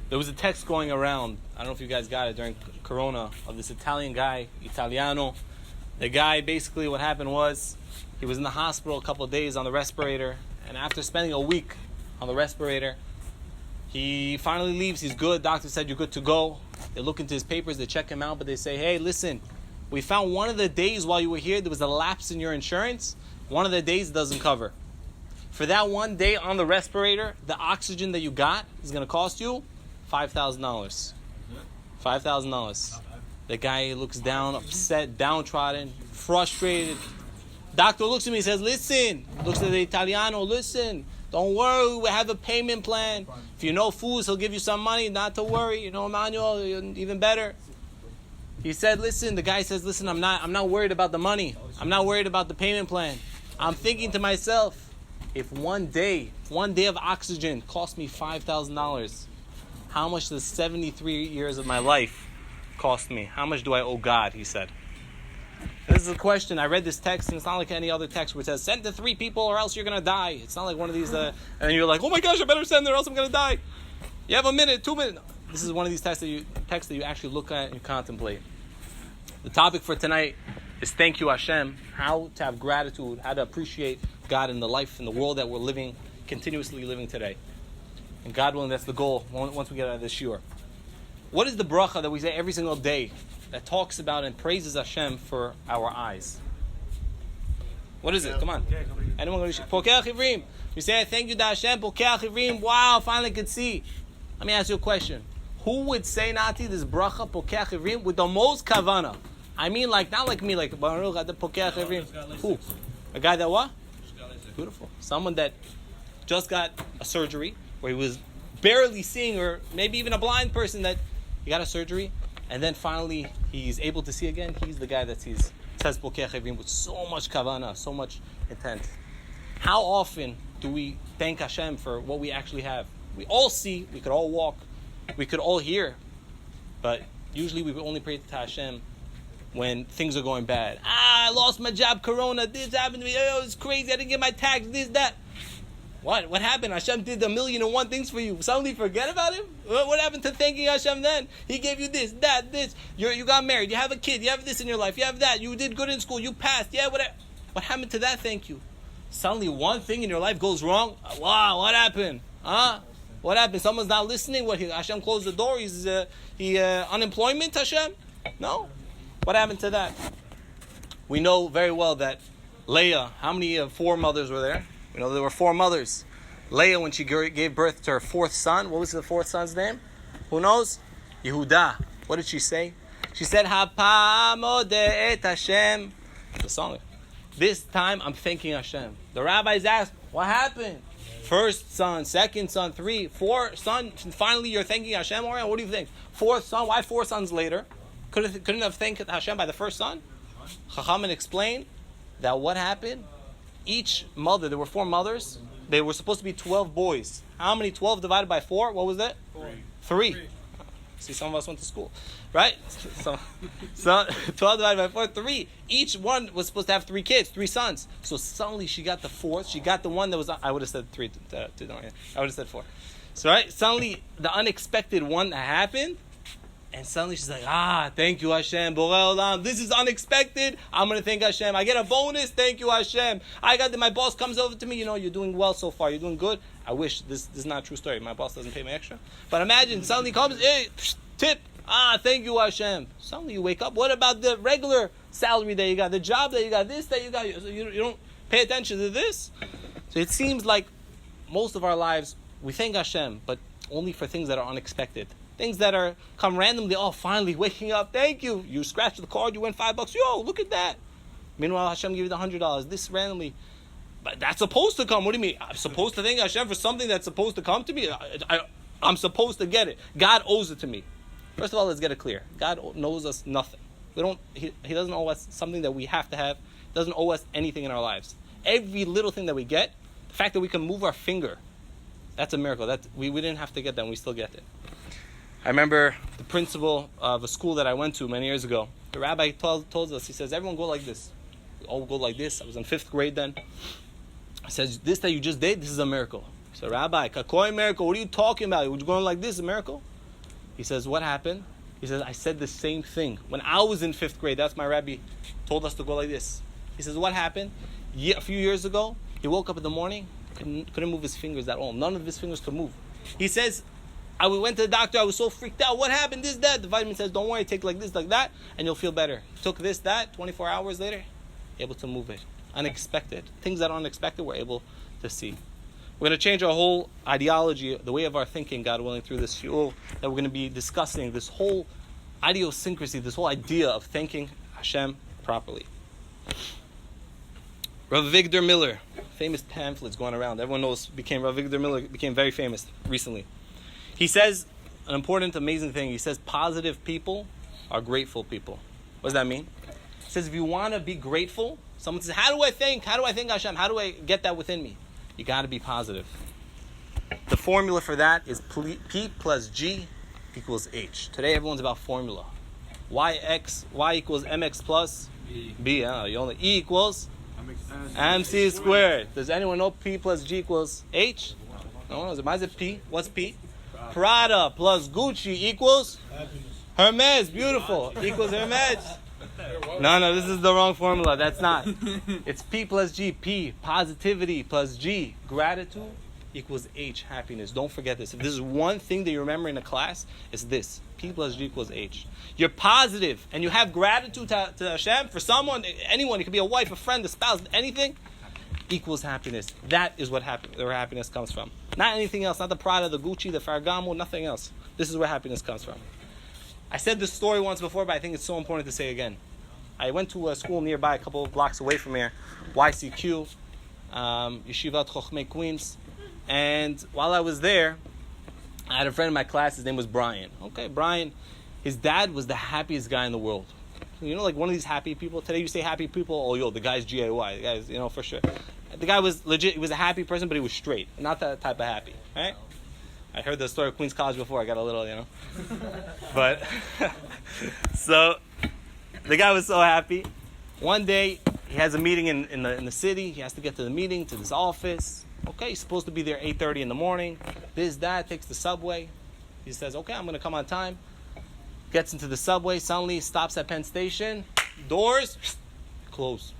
There was a text going around, I don't know if you guys got it during Corona, of this Italian guy, Italiano. The guy, basically what happened was, he was in the hospital a couple of days on the respirator, and after spending a week on the respirator, he finally leaves. He's good. Doctor said, you're good to go. They look into his papers, they check him out, but they say, hey, listen, we found one of the days while you were here, there was a lapse in your insurance. One of the days doesn't cover. For that one day on the respirator, the oxygen that you got is going to cost you $5,000. $5,000. The guy looks down, upset, downtrodden, frustrated. Doctor looks at me and says, listen. Looks at the Italiano, listen. Don't worry, we have a payment plan. If you know foods, he'll give you some money, not to worry. You know, Emmanuel, even better. He said, listen, the guy says, listen, I'm not worried about the money. I'm not worried about the payment plan. I'm thinking to myself, if one day of oxygen cost me $5,000, how much does 73 years of my life cost me? How much do I owe God? He said. This is a question. I read this text, and it's not like any other text where it says, send to 3 people or else you're going to die. It's not like one of these, and you're like, oh my gosh, I better send it or else I'm going to die. You have a minute, 2 minutes. This is one of these texts that you actually look at and contemplate. The topic for tonight is thank you Hashem, how to have gratitude, how to appreciate God in the life, in the world that we're continuously living today. And God willing, that's the goal once we get out of this shiur. What is the bracha that we say every single day that talks about and praises Hashem for our eyes? What is it? Come on. Anyone going to Pokei Chivrim? We say thank you to Hashem, Pokei Chivrim. Wow, finally could see. Let me ask you a question. Who would say, Nati, this bracha, Pokei Chivrim, with the most kavana? I mean, like, not like me, like, Baruch the Pokei Chivrim. Who? A guy that what? Beautiful. Someone that just got a surgery, where he was barely seeing, or maybe even a blind person that he got a surgery, and then finally he's able to see again. He's the guy that says Pokei Chivrim with so much kavana, so much intent. How often do we thank Hashem for what we actually have? We all see, we could all walk, we could all hear, but usually we only pray to Hashem when things are going bad. I lost my job, Corona, this happened to me, oh, it's crazy, I didn't get my tax, this, that. What happened? Hashem did 1,000,001 things for you. Suddenly forget about him? What happened to thanking Hashem then? He gave you this, that, this. You got married, you have a kid, you have this in your life, you have that, you did good in school, you passed, yeah, whatever. What happened to that thank you? Suddenly one thing in your life goes wrong. Wow, what happened? Huh? What happened? Someone's not listening? What? Hashem closed the door? He unemployment, Hashem? No. What happened to that? We know very well that Leah, how many 4 mothers were there? We know there were 4 mothers. Leah, when she gave birth to her 4th son, what was the 4th son's name? Who knows? Yehuda. What did she say? She said, Hapamode et Hashem. The song. This time I'm thanking Hashem. The rabbis asked, what happened? 1st son, 2nd son, 3, 4 son. Finally, you're thanking Hashem. All right, what do you think? 4th son. Why 4 sons later? Couldn't have thanked Hashem by the 1st son? Chachamim explained that what happened. Each mother, there were 4 mothers. They were supposed to be 12 boys. How many? 12 divided by 4? What was that? 3. See, some of us went to school, right? So 12 divided by 4, 3. Each one was supposed to have 3 kids, 3 sons. So suddenly she got the 4th. She got the one that was, I would have said 3. I would have said 4. So right, suddenly the unexpected one that happened, and suddenly she's like, thank you Hashem, Borei Olam. This is unexpected. I'm going to thank Hashem. I get a bonus. Thank you Hashem. My boss comes over to me. You're doing well so far. You're doing good. I wish this is not a true story. My boss doesn't pay me extra. But imagine suddenly comes, hey, tip. Thank you Hashem. Suddenly you wake up. What about the regular salary that you got, the job that you got, this that you got? You don't pay attention to this. So it seems like most of our lives we thank Hashem, but only for things that are unexpected. Things that come randomly. Oh, finally waking up. Thank you. You scratched the card. You win $5. Yo, look at that. Meanwhile, Hashem gave you the $100. This randomly. But that's supposed to come. What do you mean? I'm supposed to thank Hashem for something that's supposed to come to me? I'm supposed to get it. God owes it to me. First of all, let's get it clear. God knows us nothing. He doesn't owe us something that we have to have. He doesn't owe us anything in our lives. Every little thing that we get, the fact that we can move our finger, that's a miracle. We didn't have to get that, and we still get it. I remember the principal of a school that I went to many years ago. The rabbi told us, he says, everyone go like this. We all go like this. I was in 5th grade then. He says, this that you just did, this is a miracle. I said, Rabbi, kakoi miracle, what are you talking about? Would you going like this, a miracle? He says, what happened? He says, I said the same thing. When I was in 5th grade, that's my rabbi, told us to go like this. He says, what happened? A few years ago, he woke up in the morning, couldn't move his fingers at all. None of his fingers could move. He says, I went to the doctor, I was so freaked out. What happened? This, that. The vitamin says, don't worry, take like this, like that, and you'll feel better. Took this, that, 24 hours later, able to move it. Unexpected. Things that are unexpected, we're able to see. We're going to change our whole ideology, the way of our thinking, God willing, through this shiur, that we're going to be discussing this whole idiosyncrasy, this whole idea of thanking Hashem properly. Rav Victor Miller, famous pamphlets going around. Everyone knows, Rav Victor Miller became very famous recently. He says an important, amazing thing. He says positive people are grateful people. What does that mean? He says if you want to be grateful, someone says, how do I thank Hashem? How do I get that within me? You got to be positive. The formula for that is P plus G equals H. Today everyone's about formula. Y equals MX plus B. E equals MC squared. Does anyone know P plus G equals H? No one knows it. Why is it P? What's P? Prada plus Gucci equals Hermes. Beautiful. Equals Hermes. No, this is the wrong formula. That's not. It's P plus G. P, positivity, plus G, gratitude, equals H, happiness. Don't forget this. If this is one thing that you remember in a class, it's this. P plus G equals H. You're positive and you have gratitude to Hashem for someone, anyone. It could be a wife, a friend, a spouse, anything, equals happiness. That is where happiness comes from. Not anything else. Not the Prada, the Gucci, the Ferragamo, nothing else. This is where happiness comes from. I said this story once before, but I think it's so important to say again. I went to a school nearby, a couple of blocks away from here, YCQ, Yeshivat Chochmei Queens. And while I was there, I had a friend in my class. His name was Brian. Okay, Brian, his dad was the happiest guy in the world. You know, like one of these happy people. Today you say happy people, oh, yo, the guy's G-A-Y. The guy's, for sure. The guy was legit. He was a happy person, but he was straight. Not that type of happy, right? I heard the story of Queens College before. I got a little, But, so, the guy was so happy. One day, he has a meeting in the city. He has to get to the meeting, to this office. Okay, he's supposed to be there 8:30 in the morning. This, that, takes the subway. He says, okay, I'm going to come on time. Gets into the subway, suddenly stops at Penn Station. Doors, closed.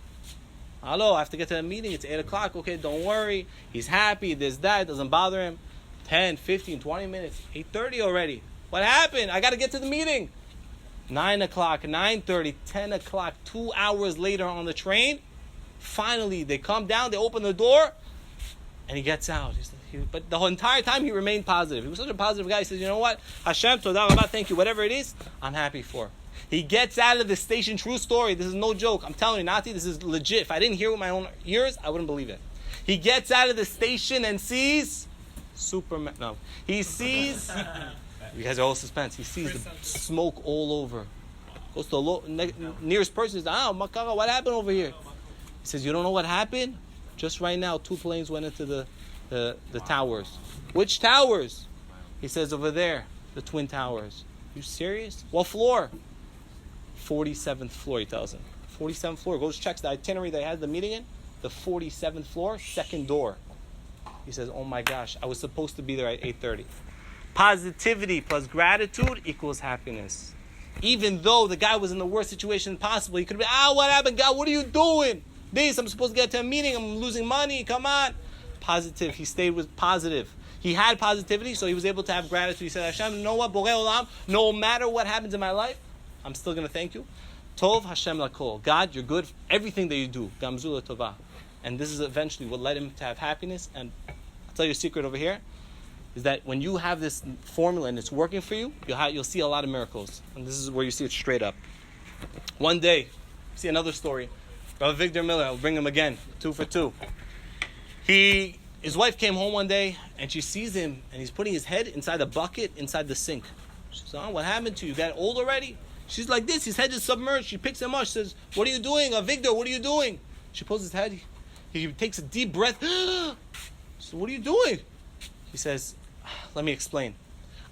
Hello, I have to get to the meeting. It's 8 o'clock. Okay, don't worry. He's happy. This, that, doesn't bother him. 10, 15, 20 minutes. 8:30 already. What happened? I got to get to the meeting. 9 o'clock, 9:30, 10 o'clock, 2 hours later on the train. Finally, they come down, they open the door, and he gets out. But the whole entire time, he remained positive. He was such a positive guy. He says, you know what? Hashem, Todah Rabah, thank you. Whatever it is, I'm happy for. He gets out of the station. True story. This is no joke. I'm telling you, Nati, this is legit. If I didn't hear it with my own ears, I wouldn't believe it. He gets out of the station and sees Superman. No. He sees... You guys are all suspense. He sees the smoke all over. Goes to the nearest person. He says, Makara, what happened over here? He says, you don't know what happened? Just right now, 2 planes went into the towers. Which towers? He says, over there, the Twin Towers. You serious? What floor? 47th floor, he tells him. 47th floor. Goes, checks the itinerary they had the meeting in. The 47th floor, second door. He says, oh my gosh, I was supposed to be there at 8:30. Positivity plus gratitude equals happiness. Even though the guy was in the worst situation possible, he could be, what happened, God? What are you doing? This, I'm supposed to get to a meeting. I'm losing money. Come on. Positive. He stayed with positive. He had positivity, so he was able to have gratitude. He said, Hashem, you know what? Borei Olam, no matter what happens in my life, I'm still going to thank you. Tov Hashem lakol. God, you're good for everything that you do. Gamzu tovah. And this is eventually what led him to have happiness. And I'll tell you a secret over here, is that when you have this formula and it's working for you, you'll see a lot of miracles. And this is where you see it straight up. One day, see another story. Rav Victor Miller, I'll bring him again, 2 for 2. His wife came home one day and she sees him and he's putting his head inside a bucket inside the sink. She says, what happened to you? You got old already? She's like this, his head is submerged. She picks him up, she says, what are you doing? Victor, what are you doing? She pulls his head, he takes a deep breath. She says, what are you doing? He says, let me explain.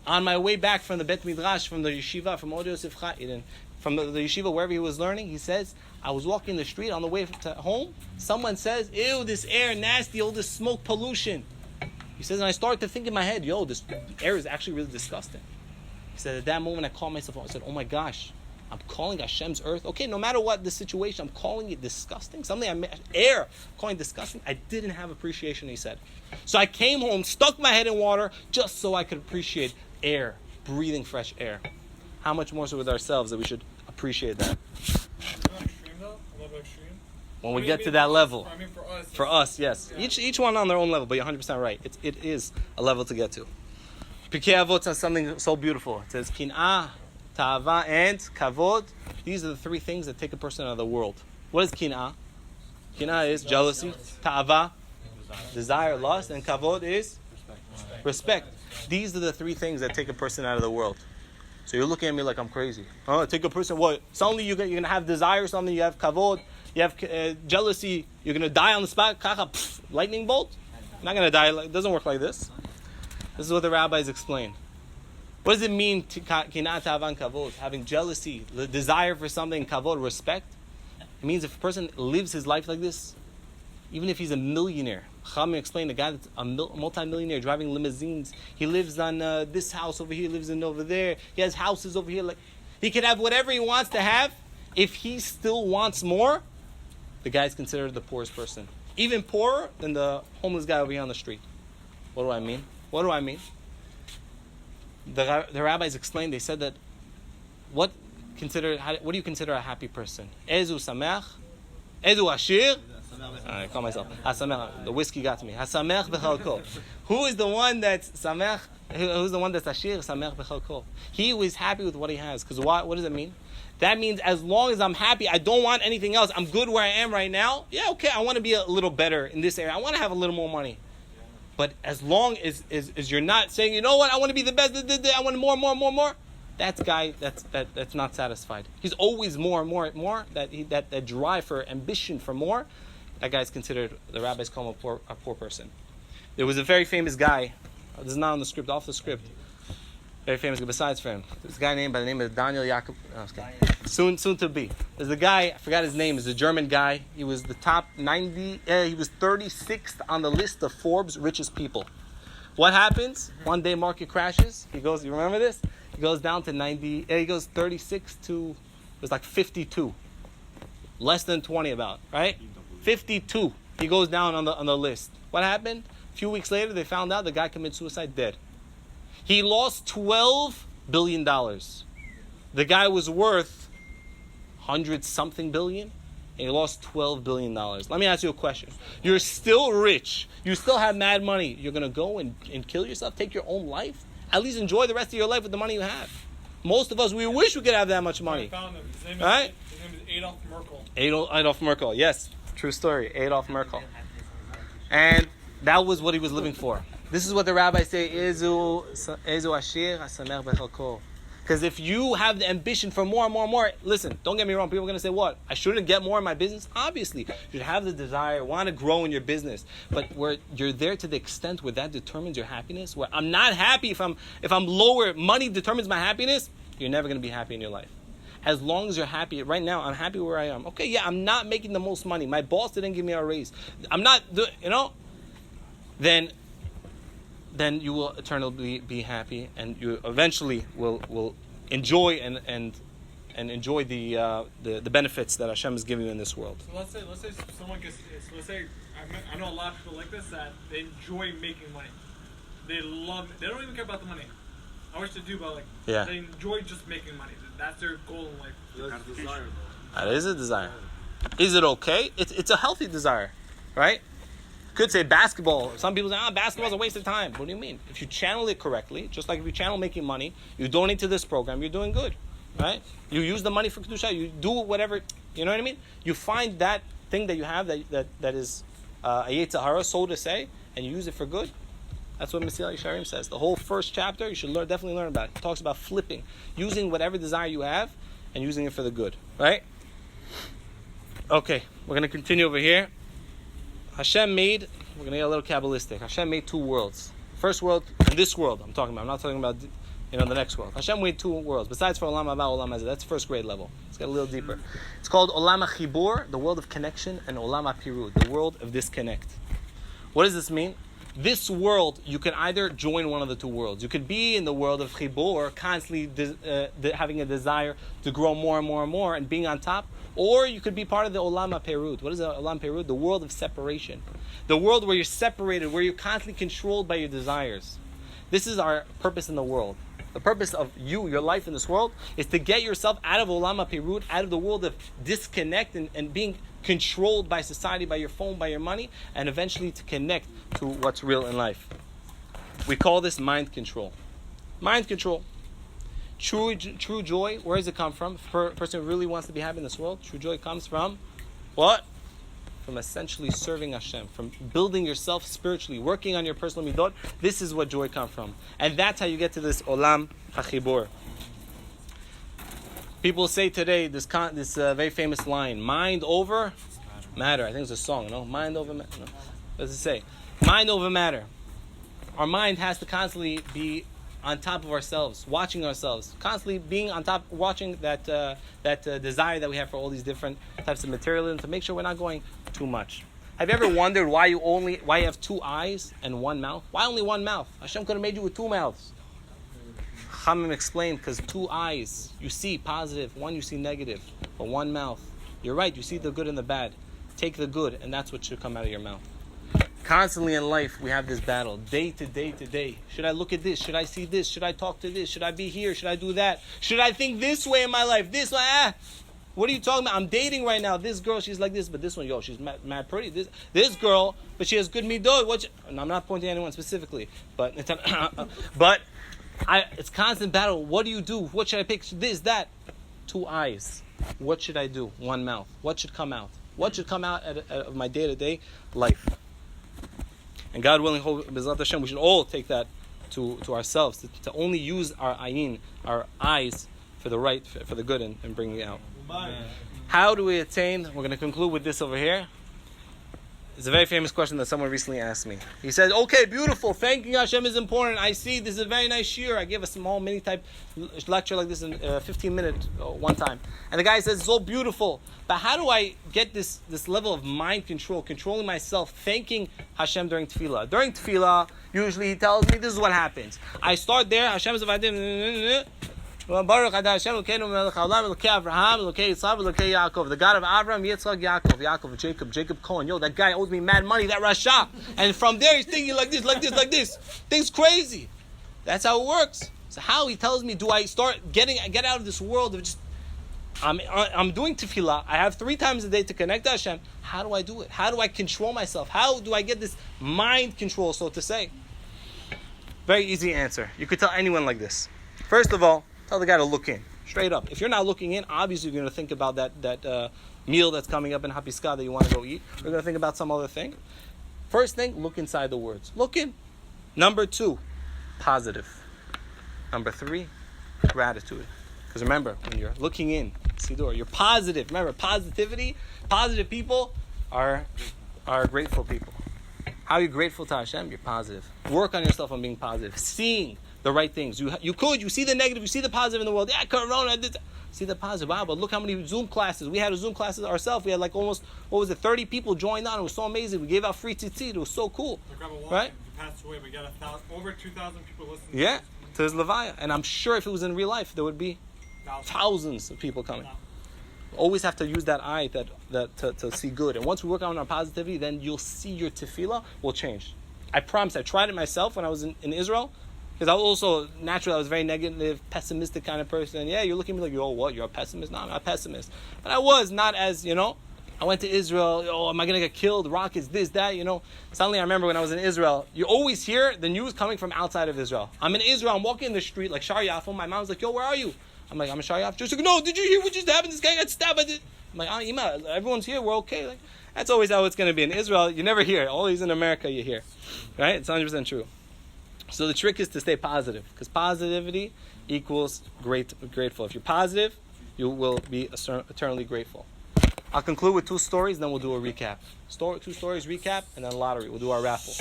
On my way back from the Bet Midrash, from the yeshiva, from Od Yosef Chaim, from the yeshiva, wherever he was learning, he says, I was walking the street on the way to home. Someone says, ew, this air, nasty, all this smoke pollution. He says, and I started to think in my head, this air is actually really disgusting. He said, at that moment I called myself, I said, oh my gosh, I'm calling Hashem's earth. Okay, no matter what the situation, I'm calling it disgusting. Air, I'm calling it disgusting. I didn't have appreciation, he said. So I came home, stuck my head in water, just so I could appreciate air, breathing fresh air. How much more so with ourselves that we should appreciate that? When we get to that level. For us, yes. Yeah. Each one on their own level, but you're 100% right. It is a level to get to. Pirkei Avot says something so beautiful. It says, Kin'ah, Ta'ava, and Kavod. These are the three things that take a person out of the world. What is Kin'ah? Kin'ah is jealousy. Ta'ava, desire, lust. And Kavod is respect. These are the three things that take a person out of the world. So you're looking at me like I'm crazy. Oh, take a person, what? Suddenly you're going to have desire, something, you have Kavod, you have jealousy, you're going to die on the spot. Lightning bolt? You're not going to die. It doesn't work like this. This is what the rabbis explain. What does it mean, kinat tavan kavod? Having jealousy, the desire for something, kavod, respect? It means if a person lives his life like this, even if he's a millionaire. Chachamim explained, the guy that's a multi-millionaire driving limousines, he lives on this house over here, lives in over there, he has houses over here. Like, he can have whatever he wants to have. If he still wants more, the guy's considered the poorest person. Even poorer than the homeless guy over here on the street. What do I mean? What do I mean? The rabbis explained, they said that what do you consider a happy person? Ezu sameach, ezu ashir. I call myself hasamech. The whiskey got to me. Hasamech b'chalko. Who is the one that's samech? Who's the one that's ashir? Samech b'chalko. He who is happy with what he has. Because what does it mean? That means as long as I'm happy, I don't want anything else. I'm good where I am right now. Yeah, okay. I want to be a little better in this area. I want to have a little more money. But as long as you're not saying, you know what, I want to be the best, I want more. That's guy that's not satisfied. He's always more. That drive for ambition for more. That guy's considered, the rabbis call him a poor person. There was a very famous guy. This is not on the script, off the script. Very famous guy, besides for him. There's a guy named by the name of Daniel Jacob. Soon to be. There's a guy, I forgot his name, he's a German guy. He was the top 90, he was 36th on the list of Forbes' richest people. What happens? One day market crashes. He goes, you remember this? He goes down to 90, he goes 36 to, it was like 52. Less than 20 about, right? 52. He goes down on the list. What happened? A few weeks later, they found out the guy committed suicide, dead. He lost $12 billion. The guy was worth 100-something billion, and he lost $12 billion. Let me ask you a question. You're still rich. You still have mad money. You're going to go and kill yourself, take your own life? At least enjoy the rest of your life with the money you have. Most of us, we wish we could have that much money. I found him. His name is Adolf Merkel. Adolf Merkel, yes. True story. Adolf Merkel. And that was what he was living for. This is what the rabbis say, Ezu ashir hasamer b'chalko. Because if you have the ambition for more, listen, don't get me wrong, people are going to say, what? I shouldn't get more in my business? Obviously. You should have the desire, want to grow in your business. But where you're there to the extent where that determines your happiness, where I'm not happy if I'm lower, money determines my happiness, you're never going to be happy in your life. As long as you're happy, right now, I'm happy where I am. Okay, yeah, I'm not making the most money. My boss didn't give me a raise. I'm not, then you will eternally be happy, and you eventually will enjoy and enjoy the benefits that Hashem is giving you in this world. So let's say someone gets, I know a lot of people like this, that they enjoy making money. They don't even care about the money. I wish they do, but they enjoy just making money. That's their goal in life. That's a desire, though. That is a desire. Is it okay? It's a healthy desire, right? Could say basketball. Some people say, basketball's a waste of time. What do you mean? If you channel it correctly, just like if you channel making money, you donate to this program, you're doing good, right? You use the money for Kedusha, you do whatever, you know what I mean? You find that thing that you have that is a Yetzirah, so to say, and you use it for good. That's what Mesilat Yesharim says. The whole first chapter, you should definitely learn about it. It talks about flipping, using whatever desire you have and using it for the good, right? Okay, we're going to continue over here. Hashem made, we're going to get a little Kabbalistic. Hashem made two worlds. First world, and this world I'm talking about. I'm not talking about the next world. Hashem made two worlds. Besides for Olam Haba, Olam Hazeh. That's first grade level. Let's get a little deeper. It's called Olam HaChibur, the world of connection, and Olam HaPirud, the world of disconnect. What does this mean? This world, you can either join one of the two worlds. You could be in the world of chibur, constantly having a desire to grow more and more and more and being on top, or you could be part of the olam perud. What is the olam perud? The world of separation. The world where you're separated, where you're constantly controlled by your desires. This is our purpose in the world. The purpose of your life in this world, is to get yourself out of olam perud, out of the world of disconnect and being controlled by society, by your phone, by your money, and eventually to connect to what's real in life. We call this mind control. Mind control. True joy, where does it come from? For a person who really wants to be happy in this world, true joy comes from what? From essentially serving Hashem, from building yourself spiritually, working on your personal midot. This is what joy comes from. And that's how you get to this olam hachibur. People say today this very famous line, mind over matter. I think it's a song, no? Mind over matter. No. What does it say? Mind over matter. Our mind has to constantly be on top of ourselves, watching ourselves, constantly being on top, watching that desire that we have for all these different types of materialism to make sure we're not going too much. Have you ever wondered why you have two eyes and one mouth? Why only one mouth? Hashem could have made you with two mouths. Chachamim explained, because two eyes, you see positive, one you see negative, but one mouth, you're right, you see the good and the bad. Take the good, and that's what should come out of your mouth. Constantly in life, we have this battle, day to day to day. Should I look at this? Should I see this? Should I talk to this? Should I be here? Should I do that? Should I think this way in my life? This way, What are you talking about? I'm dating right now. This girl, she's like this, but this one, she's mad pretty. This girl, but she has good midot. And I'm not pointing at anyone specifically, but it's constant battle. What do you do? What should I pick? This, that. Two eyes. What should I do? One mouth. What should come out? What should come out of my day-to-day life? And God willing, B'ezrat Hashem, we should all take that to ourselves, to only use our ayin, our eyes, for the right, for the good, and bringing it out. How do we attain? We're going to conclude with this over here. It's a very famous question that someone recently asked me. He said, okay, beautiful, thanking Hashem is important. I see this is a very nice shiur. I gave a small mini type lecture like this in 15 minutes one time. And the guy says, it's so beautiful. But how do I get this level of mind control, controlling myself, thanking Hashem during tefillah? During tefillah, usually he tells me this is what happens. I start there, Hashem is Baruch Adai Hashem, Elokeinu melech haolam, Elokei Avraham, Elokei Yitzchak, Elokei Yaakov, the God of Avraham, Yitzchak, Yaakov, Jacob Cohen. That guy owes me mad money, that Rasha. And from there he's thinking like this. Things crazy. That's how it works. So how he tells me, do I get out of this world of just, I'm doing tefillah, I have 3 times a day to connect to Hashem. How do I do it? How do I control myself? How do I get this mind control, so to say? Very easy answer. You could tell anyone like this. First of all, tell the guy to look in, straight up. If you're not looking in, obviously you're going to think about that meal that's coming up in Hapiska that you want to go eat. You're going to think about some other thing. First thing, look inside the words. Look in. Number 2, positive. Number 3, gratitude. Because remember, when you're looking in, Siddur, you're positive. Remember, positivity, positive people are grateful people. How are you grateful to Hashem? You're positive. Work on yourself on being positive. Seeing the right things. You see the negative, you see the positive in the world. Yeah, Corona, see the positive. Wow, but look how many Zoom classes. We had a Zoom classes ourselves. We had like almost, 30 people joined on. It was so amazing. We gave out free tzitzit. It was so cool. Right? He passed away. We got over 2,000 people listening. Yeah, to his Levaya. And I'm sure if it was in real life, there would be thousands of people coming. Always have to use that eye to see good. And once we work on our positivity, then you'll see your tefillah will change. I promise. I tried it myself when I was in Israel. Because I was also, naturally, I was a very negative, pessimistic kind of person. Yeah, you're looking at me like, what, you're a pessimist? No, I'm not a pessimist. But I was not as, I went to Israel, am I going to get killed? Rockets, this, that, Suddenly I remember when I was in Israel, you always hear the news coming from outside of Israel. I'm in Israel, I'm walking in the street like Shar Yafo. My mom's like, where are you? I'm like, I'm in Shar Yafo. She's like, no, did you hear what just happened? This guy got stabbed. I'm like, Ima, everyone's here, we're okay. Like, that's always how it's going to be. In Israel, you never hear it. Always in America, you hear. Right? It's 100% true. So the trick is to stay positive, because positivity equals grateful. If you're positive, you will be eternally grateful. I'll conclude with 2 stories, then we'll do a recap. 2 stories, recap, and then lottery. We'll do our raffle.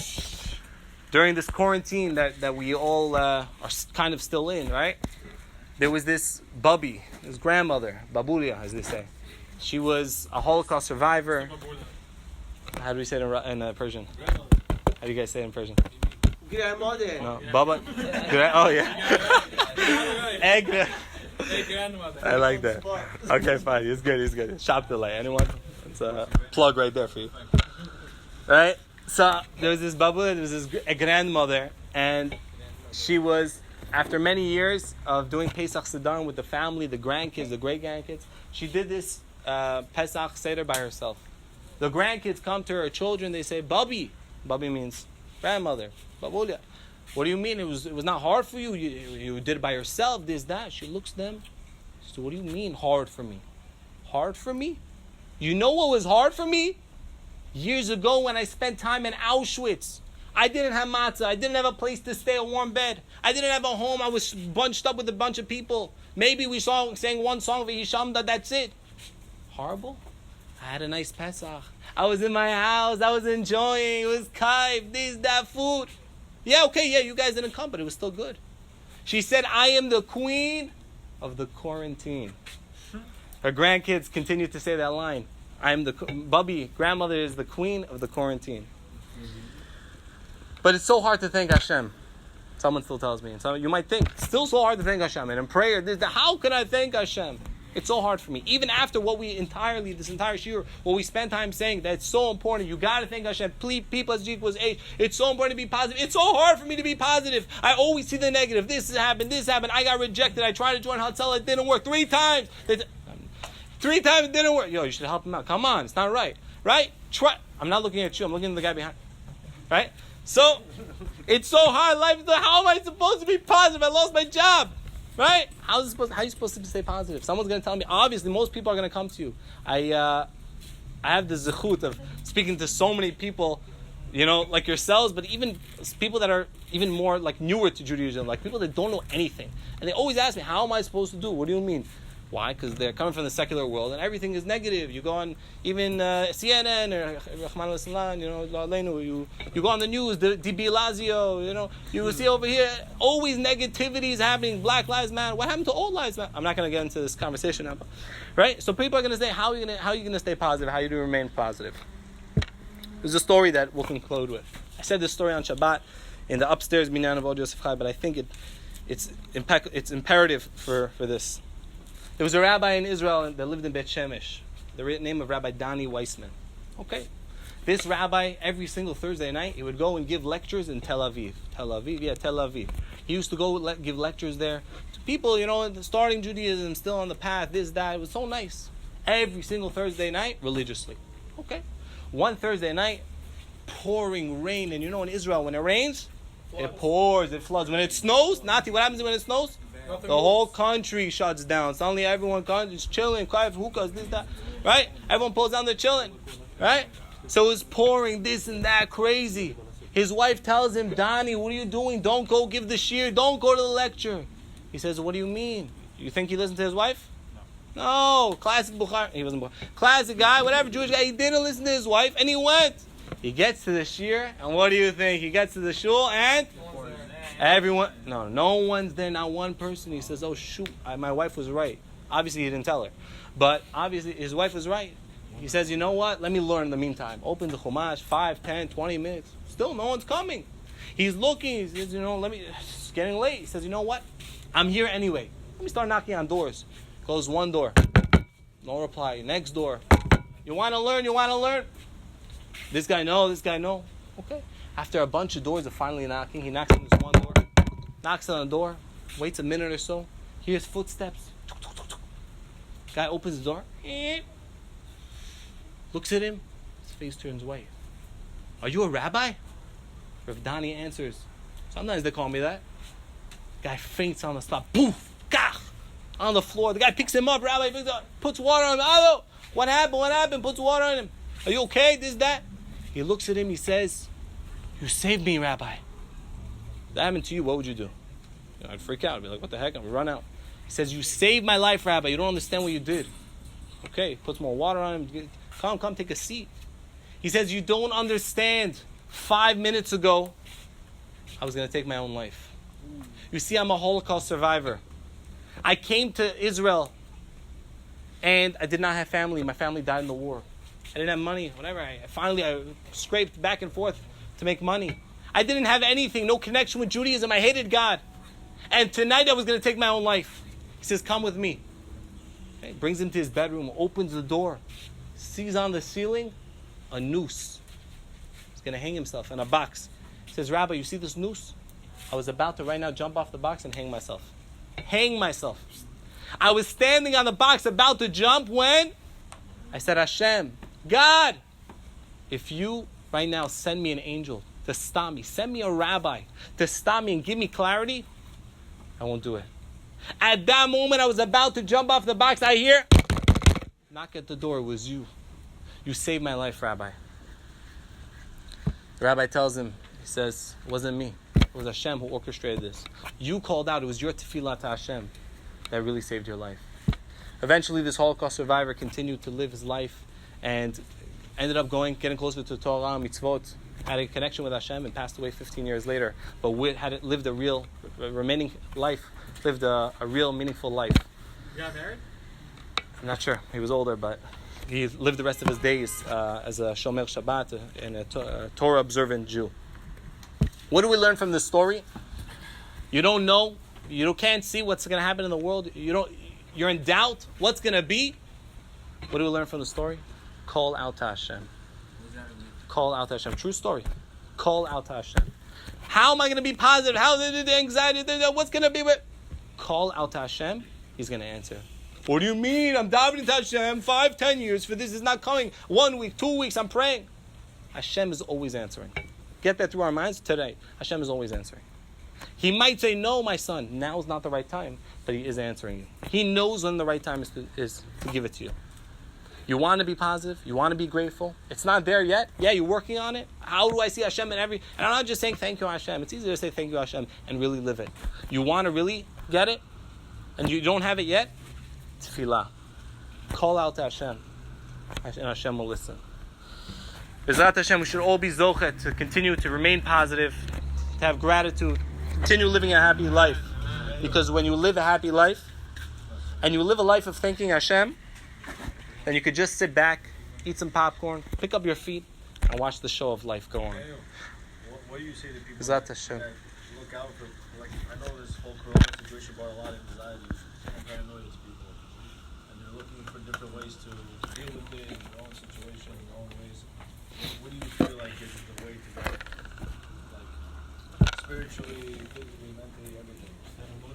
During this quarantine that we all are kind of still in, right? There was this Bubby, his grandmother, Babulia, as they say. She was a Holocaust survivor. How do we say it in Persian? How do you guys say it in Persian? Grandmother. No, Baba. Oh yeah. Egg. I like that. Okay, fine. It's good. It's good. Shop delay. Anyone? It's a plug right there for you. Right. So there was this Baba. There was this grandmother, and she was, after many years of doing Pesach Sedar with the family, the grandkids, the great grandkids, she did this Pesach Seder by herself. The grandkids come to her children. They say, "Babi." Babi means grandmother. Babulia. What do you mean? It was not hard for you? You did it by yourself, this, that. She looks at them. So what do you mean hard for me? Hard for me? You know what was hard for me? Years ago when I spent time in Auschwitz. I didn't have matzah. I didn't have a place to stay, a warm bed. I didn't have a home. I was bunched up with a bunch of people. Maybe we sang one song, V'Hishamda, that's it. Horrible? I had a nice Pesach. I was in my house. I was enjoying. It was kaif, this, that, food. Yeah, okay, yeah, you guys didn't come, but it was still good. She said, I am the queen of the quarantine. Her grandkids continue to say that line. I am the, Bubby, grandmother is the queen of the quarantine. But it's so hard to thank Hashem. Someone still tells me. And so you might think, it's still so hard to thank Hashem. And in prayer, how can I thank Hashem? It's so hard for me. Even after what we this entire shiur, what we spend time saying, that's so important. You got to thank Hashem. Please, P plus G equals H. It's so important to be positive. It's so hard for me to be positive. I always see the negative. This happened. I got rejected. I tried to join Hatzalah. It didn't work 3 times. 3 times it didn't work. Yo, you should help him out. Come on. It's not right. Right? Try. I'm not looking at you. I'm looking at the guy behind. Right? So, it's so hard. Life. How am I supposed to be positive? I lost my job. Right? How are you supposed to stay positive? Someone's going to tell me. Obviously, most people are going to come to you. I have the zechut of speaking to so many people, like yourselves, but even people that are even more like newer to Judaism, like people that don't know anything. And they always ask me, how am I supposed to do? What do you mean? Why? Because they're coming from the secular world and everything is negative. You go on even CNN or Rahman al-Islam, you go on the news, the DB Lazio, you see over here, always negativity is happening. Black Lives Matter. What happened to all lives matter? I'm not going to get into this conversation now, right? So people are going to say, how are you going to stay positive? How are you going to remain positive? There's a story that we'll conclude with. I said this story on Shabbat in the upstairs minyan of Od Yosef Chai, but I think it's imperative for this. There was a rabbi in Israel that lived in Bet Shemesh. The name of Rabbi Dani Weissman. Okay. This rabbi, every single Thursday night, he would go and give lectures in Tel Aviv. Tel Aviv. He used to go give lectures there to people, starting Judaism, still on the path, this, that. It was so nice. Every single Thursday night, religiously. Okay. One Thursday night, pouring rain. And in Israel, when it rains, it pours, it floods. When it snows, Nati, what happens when it snows? The whole country shuts down. Suddenly everyone is chilling, quiet, hookahs, this, that. Right? Everyone pulls down, they're chilling. Right? So it's pouring this and that, crazy. His wife tells him, Donnie, what are you doing? Don't go give the shiur. Don't go to the lecture. He says, what do you mean? You think he listened to his wife? No. Classic Bukhari. He wasn't Bukhari. Classic guy, whatever, Jewish guy. He didn't listen to his wife and he went. He gets to the shiur, and what do you think? He gets to the shul and everyone, no one's there, not one person. He says, oh shoot, my wife was right. Obviously he didn't tell her, but obviously his wife was right. He says, you know what, let me learn in the meantime. Opens the Chumash, 5, 10, 20 minutes. Still no one's coming. He's looking, he says, it's getting late. He says, you know what, I'm here anyway. Let me start knocking on doors. Goes one door, no reply. Next door, you want to learn? This guy no. Okay. After a bunch of doors are finally knocking, he knocks on this one door. Knocks on the door. Waits a minute or so. Hears footsteps. Guy opens the door. Looks at him. His face turns white. Are you a rabbi? Rav Dani answers. Sometimes they call me that. Guy faints on the spot. Poof! Gah! On the floor. The guy picks him up. Rabbi picks him up. Puts water on him. Hello! What happened? Puts water on him. Are you okay? This, that. He looks at him. He says, you saved me, Rabbi. If that happened to you, what would you do? I'd freak out. I'd be like, what the heck? I'd run out. He says, you saved my life, Rabbi. You don't understand what you did. Okay. Puts more water on him. Come, take a seat. He says, you don't understand. 5 minutes ago, I was going to take my own life. You see, I'm a Holocaust survivor. I came to Israel, and I did not have family. My family died in the war. I didn't have money, whatever. I scraped back and forth to make money. I didn't have anything, no connection with Judaism. I hated God. And tonight I was going to take my own life. He says, come with me. Okay, brings him to his bedroom, opens the door, sees on the ceiling a noose. He's going to hang himself in a box. He says, Rabbi, you see this noose? I was about to right now jump off the box and hang myself. Hang myself. I was standing on the box about to jump when I said, Hashem, God, if you right now send me an angel to stop me, send me a rabbi to stop me and give me clarity, I won't do it. At that moment, I was about to jump off the box. I hear, knock at the door. It was you. You saved my life, Rabbi. The rabbi tells him, he says, it wasn't me. It was Hashem who orchestrated this. You called out. It was your tefillah to Hashem that really saved your life. Eventually, this Holocaust survivor continued to live his life and ended up getting closer to Torah, mitzvot, had a connection with Hashem and passed away 15 years later. But had lived a real, remaining life, lived a real, meaningful life. You got married? I'm not sure. He was older, but he lived the rest of his days as a Shomer Shabbat and a Torah-observant Jew. What do we learn from this story? You don't know. You can't see what's going to happen in the world. You're in doubt. What's going to be? What do we learn from the story? Call out to Hashem. Call out to Hashem. True story. Call out to Hashem. How am I going to be positive? How the anxiety? What's going to be with? Call out to Hashem. He's going to answer. What do you mean? I'm davening to Hashem 5-10 years for this is not coming. 1 week, 2 weeks, I'm praying. Hashem is always answering. Get that through our minds today. Hashem is always answering. He might say, no, my son, now is not the right time, but he is answering you. He knows when the right time is to give it to you. You want to be positive. You want to be grateful. It's not there yet. Yeah, you're working on it. How do I see Hashem in every... And I'm not just saying thank you, Hashem. It's easy to say thank you, Hashem, and really live it. You want to really get it, and you don't have it yet? Tefillah. Call out to Hashem, and Hashem will listen. B'ezrat Hashem, we should all be zochet to continue to remain positive, to have gratitude, continue living a happy life. Because when you live a happy life, and you live a life of thanking Hashem, then you could just sit back, eat some popcorn, pick up your feet, and watch the show of life go on. What do you say to people B'ezrat Hashem. that look out for, like, I know this whole corona situation brought a lot of anxiety and paranoia to people, and they're looking for different ways to deal with it in their own situation, in their own ways. What do you feel like is the way to go? Like, spiritually, physically, mentally, everything?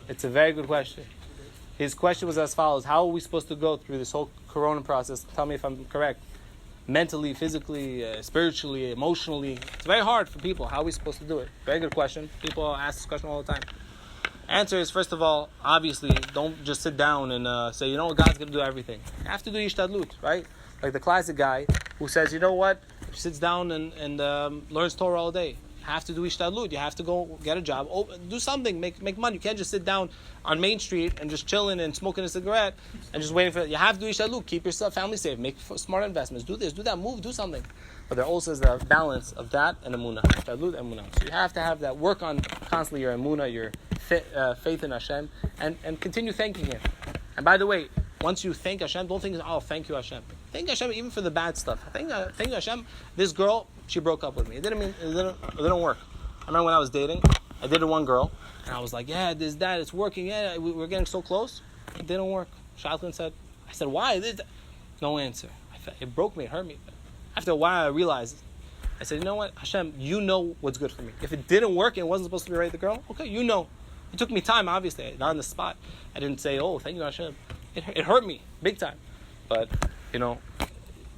It's a very good question. His question was as follows. How are we supposed to go through this whole corona process? Tell me if I'm correct. Mentally, physically, spiritually, emotionally. It's very hard for people. How are we supposed to do it? Very good question. People ask this question all the time. Answer is, first of all, obviously, don't just sit down and say, you know what, God's going to do everything. You have to do ishtadlut, right? Like the classic guy who says, you know what, sits down and learns Torah all day. You have to do ishtadlut. You have to go get a job. Do something. Make money. You can't just sit down on Main Street and just chilling and smoking a cigarette and just waiting for it. You have to do ishtadlut. Keep yourself family safe. Make smart investments. Do this. Do that. Move. Do something. But there also is the balance of that and emunah. Ishtadlut and emunah. So you have to have that. Work on constantly your emunah, your faith in Hashem, and continue thanking Him. And by the way, once you thank Hashem, don't think, oh, thank you, Hashem. Thank Hashem even for the bad stuff. Thank you, Hashem. This girl, she broke up with me. It didn't work. I remember when I was dating, I dated one girl, and I was like, yeah, this, that, it's working. Yeah, we're getting so close. It didn't work. Shaitan said, I said, why? No answer. It broke me. It hurt me. After a while, I realized, I said, you know what, Hashem, you know what's good for me. If it didn't work and it wasn't supposed to be right with the girl, okay, you know. It took me time, obviously, not on the spot. I didn't say, oh, thank you, Hashem. It hurt me, big time. But, you know,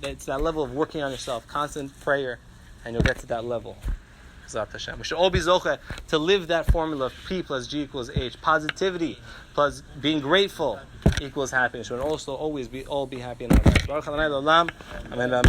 it's that level of working on yourself, constant prayer, and you'll get to that level. Hashem. We should all be zocheh to live that formula of P plus G equals H. Positivity plus being grateful equals happiness. We should also always all be happy in our lives. Baruch Adonai L'olam. Amen.